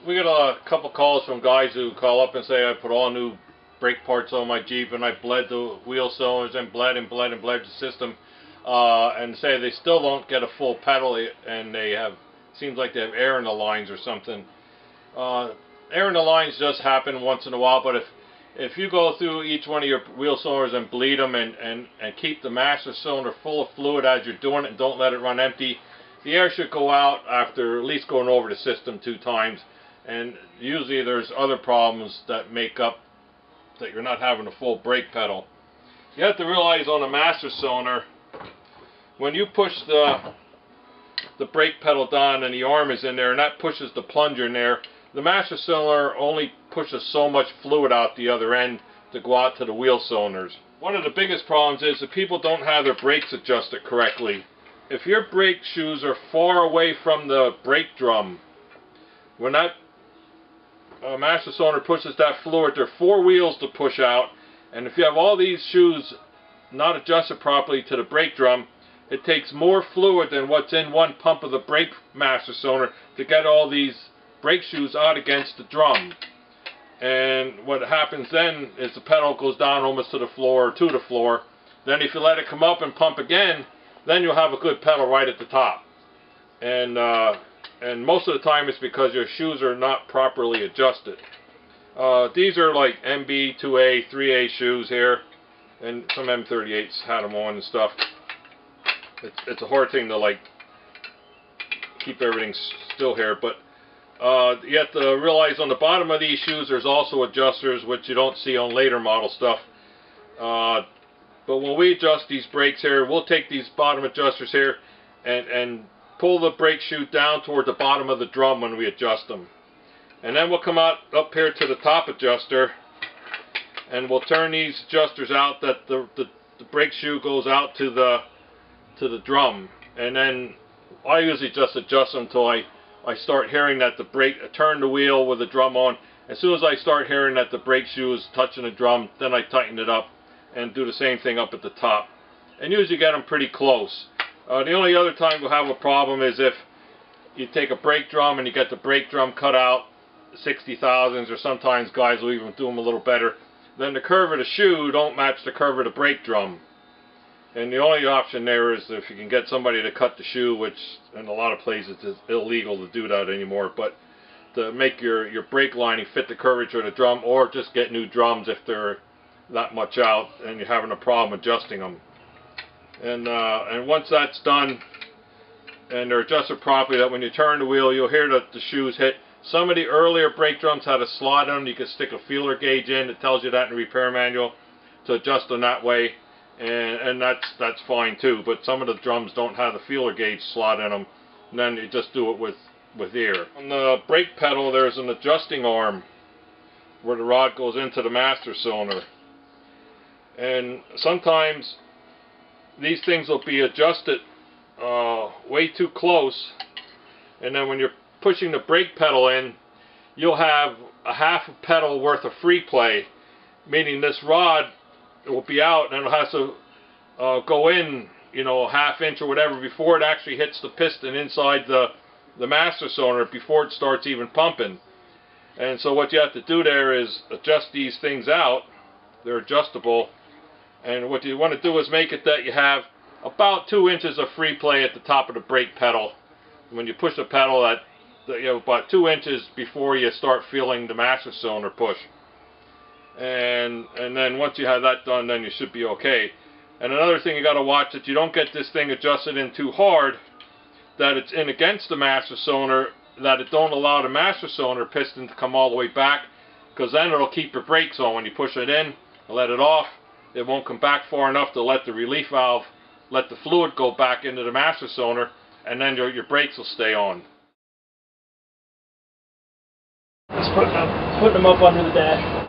We get a couple calls from guys who call up and say I put all new brake parts on my Jeep and I bled the wheel cylinders and bled the system, and say they still don't get a full pedal and they have, seems like they have air in the lines or something. Air in the lines does happen once in a while, but if you go through each one of your wheel cylinders and bleed them and keep the master cylinder full of fluid as you're doing it and don't let it run empty, the air should go out after at least going over the system 2 times. And usually there's other problems that make up that you're not having a full brake pedal. You have to realize on a master cylinder, when you push the brake pedal down and the arm is in there and that pushes the plunger in there, the master cylinder only pushes so much fluid out the other end to go out to the wheel cylinders. One of the biggest problems is that people don't have their brakes adjusted correctly. If your brake shoes are far away from the brake drum, when that master cylinder pushes that fluid, there are 4 wheels to push out, and if you have all these shoes not adjusted properly to the brake drum, it takes more fluid than what's in one pump of the brake master cylinder to get all these brake shoes out against the drum. And what happens then is the pedal goes down almost to the floor or to the floor. Then if you let it come up and pump again, then you'll have a good pedal right at the top. And most of the time it's because your shoes are not properly adjusted. These are like MB 2A, 3A shoes here, and some M38s had them on and stuff. It's a hard thing to like keep everything still here, but you have to realize on the bottom of these shoes there's also adjusters, which you don't see on later model stuff. But when we adjust these brakes here, we'll take these bottom adjusters here and pull the brake shoe down toward the bottom of the drum when we adjust them. And then we'll come out up here to the top adjuster and we'll turn these adjusters out that the brake shoe goes out to the drum. And then I usually just adjust them until I start hearing that the brake, turn the wheel with the drum on. As soon as I start hearing that the brake shoe is touching the drum, then I tighten it up and do the same thing up at the top. And usually get them pretty close. The only other time we'll have a problem is if you take a brake drum and you get the brake drum cut out 60 thousandths, or sometimes guys will even do them a little better. Then the curve of the shoe don't match the curve of the brake drum. And the only option there is if you can get somebody to cut the shoe, which in a lot of places it's illegal to do that anymore, but to make your brake lining fit the curvature of the drum, or just get new drums if they're that much out and you're having a problem adjusting them. And once that's done and they're adjusted properly, that when you turn the wheel you'll hear that the shoes hit. Some of the earlier brake drums had a slot in them. You can stick a feeler gauge in. It tells you that in the repair manual to adjust them that way, and that's fine too. But some of the drums don't have the feeler gauge slot in them, and then you just do it with ear. On the brake pedal there's an adjusting arm where the rod goes into the master cylinder, and sometimes these things will be adjusted way too close, and then when you're pushing the brake pedal in, you'll have a half a pedal worth of free play, meaning this rod will be out and it'll have to go in, you know, a ½ inch or whatever before it actually hits the piston inside the master cylinder, before it starts even pumping. And so what you have to do there is adjust these things out. They're adjustable. And what you want to do is make it that you have about 2 inches of free play at the top of the brake pedal. When you push the pedal, you have about 2 inches before you start feeling the master cylinder push. And then once you have that done, then you should be okay. And another thing you got to watch, that you don't get this thing adjusted in too hard, that it's in against the master cylinder, that it don't allow the master cylinder piston to come all the way back, because then it'll keep your brakes on. When you push it in and let it off, it won't come back far enough to let the relief valve, let the fluid go back into the master cylinder, and then your brakes will stay on. Just putting them up under the dash.